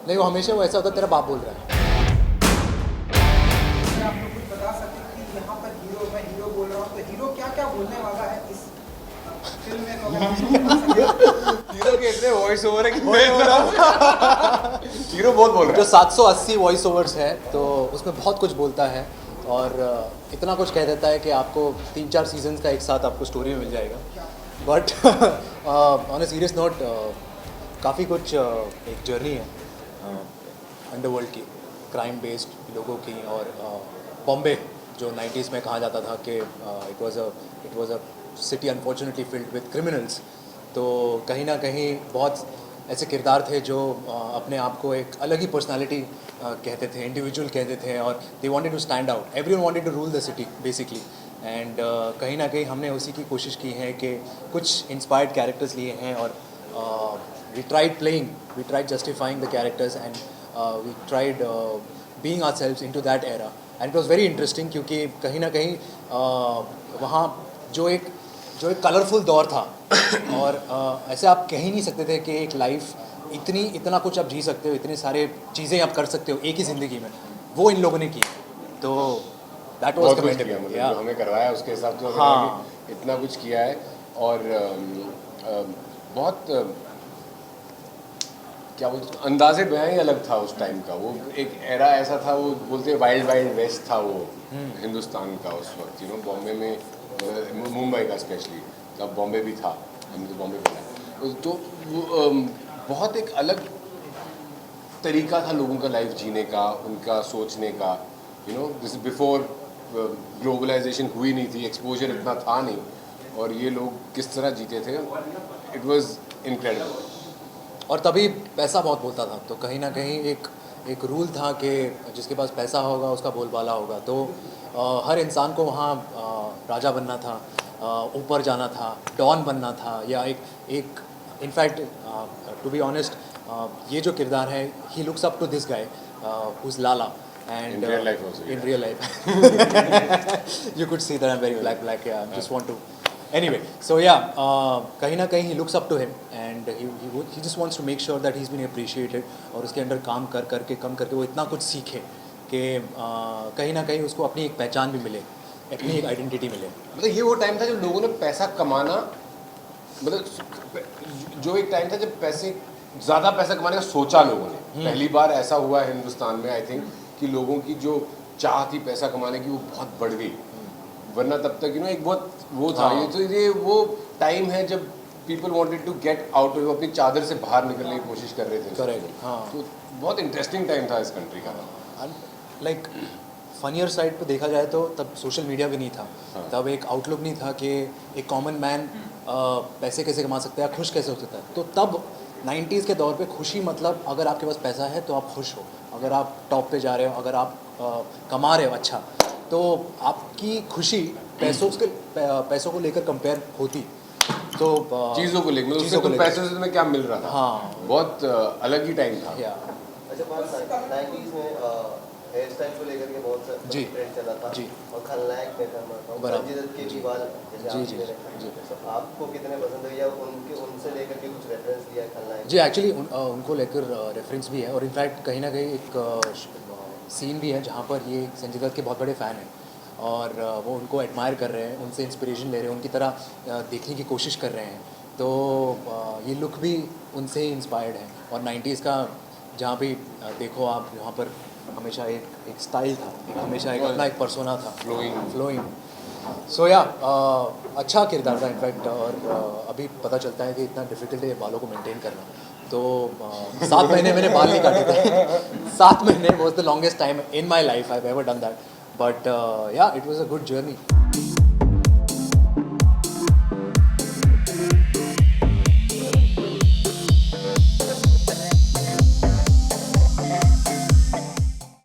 नहीं, वो हमेशा वो ऐसा होता है, तेरा बाप बोल रहा है। अगर आप लोग कुछ बता सकें कि यहाँ पर हीरो, मैं हीरो बोल रहा हूँ, तो हीरो क्या क्या बोलने वाला है इस फिल्म में, तो अगर आप कुछ बता सकें। हीरो के इतने वॉइस ओवर है कि हीरो बहुत बोल रहा जो है। 780 वॉइस ओवर्स है तो उसमें बहुत कुछ बोलता है और इतना कुछ कह देता है कि आपको 3-4 सीजन्स का एक साथ आपको स्टोरी में मिल जाएगा। But on a serious note, काफ़ी कुछ एक जर्नी है अंडरवर्ल्ड की, क्राइम बेस्ड लोगों की। और बॉम्बे जो 90s में कहा जाता था कि it was a city unfortunately filled with criminals, तो कहीं ना कहीं बहुत ऐसे किरदार थे जो अपने आप को एक अलग ही पर्सनालिटी कहते थे, इंडिविजुअल कहते थे, और they wanted to stand out, everyone wanted to rule the city basically. And कहीं ना कहीं हमने उसी की कोशिश की है कि कुछ इंस्पायर्ड कैरेक्टर्स लिए हैं और we tried justifying the characters and we tried being ourselves into that era, and it was very interesting क्योंकि कहीं ना कहीं वहाँ जो एक कलरफुल दौर था और ऐसे आप कह ही नहीं सकते थे कि एक लाइफ इतना कुछ आप जी सकते हो, इतने सारे चीज़ें आप कर सकते हो एक ही ज़िंदगी में, वो इन लोगों ने की। तो दैट वाज बहुत कुछ किया, कमेंडेबल। मतलब जो हमें करवाया उसके हिसाब से हाँ। इतना कुछ किया है। और बहुत क्या बोलते, अंदाज़े बयां ही अलग था उस टाइम का। वो एक एरा ऐसा था, वो बोलते हैं वाइल्ड वाइल्ड वेस्ट था वो हिंदुस्तान का उस वक्त। बॉम्बे में, मुंबई का स्पेशली, तब बॉम्बे भी था, हमने तो बॉम्बे बोला। तो वो बहुत एक अलग तरीका था लोगों का लाइफ जीने का, उनका सोचने का। दिस बिफोर ग्लोबलाइजेशन हुई नहीं थी, एक्सपोजर इतना था नहीं, और ये लोग किस तरह जीते थे, इट वाज इनक्रेडिबल। और तभी पैसा बहुत बोलता था, तो कहीं ना कहीं एक रूल था कि जिसके पास पैसा होगा उसका बोलबाला होगा। तो हर इंसान को वहाँ राजा बनना था, ऊपर जाना था, डॉन बनना था, या एक इनफैक्ट टू बी ऑनेस्ट, ये जो किरदार है, he looks up to this guy who is Lala. And In real life also, in real life you could see that I'm very black, yeah, I just want to anyway, so yeah, कहीं ना कहीं he looks up to him and he just wants to make sure that he's been appreciated, और उसके अंदर काम करके वो इतना कुछ सीखे कि कहीं ना कहीं उसको अपनी एक पहचान भी मिले, अपनी एक आइडेंटिटी मिले। मतलब ये वो टाइम था जब लोगों ने पैसा कमाना, मतलब जो एक टाइम था जब ज़्यादा पैसा कमाने का सोचा लोगों ने। पहली बार ऐसा हुआ है हिंदुस्तान में, आई थिंक, कि लोगों की जो चाह थी पैसा कमाने की वो बहुत बढ़ गई। वरना तब तक एक बहुत वो था। ये वो टाइम है जब people wanted to get out, अपनी चादर से बाहर निकलने की कोशिश कर रहे थे। करेक्ट, हाँ। तो बहुत इंटरेस्टिंग टाइम था इस कंट्री का। लाइक फनियर साइड पे देखा जाए तो तब सोशल मीडिया भी नहीं था। हाँ। तब एक आउटलुक नहीं था कि एक कॉमन मैन पैसे कैसे कमा सकता है, खुश कैसे हो सकता है। तो तब 90s के दौर पे खुशी मतलब अगर आपके पास पैसा है तो आप खुश हो, अगर आप टॉप पे जा रहे हो, अगर आप कमा रहे हो अच्छा, तो आपकी खुशी पैसों को लेकर कंपेयर होती। तो चीज़ों को लेकर, चीज़ों को उससे लेकर। पैसों से तुम्हें क्या मिल रहा था। हाँ। बहुत अलग ही टाइम था। या अच्छा, 90s में हेयर स्टाइल को लेकर के बहुत जी। ट्रेंड चला था। जी। और खलनायक में करना था, बराबर। संजय दत्त के भी बाल जैसे जी, आप जी, ले रहे हैं। जी। तो आपको कितने पसंद है, या उनसे लेकर के कुछ रेफरेंस लिया है खलनायक? जी, एक्चुअली उनको लेकर रेफरेंस भी है, और इनफैक्ट कहीं ना कहीं एक सीन भी है जहाँ पर ये संजय दत्त के बहुत बड़े फ़ैन हैं और वो उनको एडमायर कर रहे हैं, उनसे इंस्पिरेशन ले रहे हैं, उनकी तरह देखने की कोशिश कर रहे हैं। तो ये लुक भी उनसे ही इंस्पायर्ड है। और 90s का जहाँ भी देखो आप, यहाँ पर हमेशा एक स्टाइल था, हमेशा एक अपना एक पर्सोना था, फ्लोइंग। सो या अच्छा किरदार था इनफैक्ट। और अभी पता चलता है कि इतना डिफिकल्ट है बालों को मेंटेन करना। तो 7 महीने मैंने बाल नहीं काटे थे। 7 महीने was the longest time in my life I have ever done that, but yeah it was a good journey.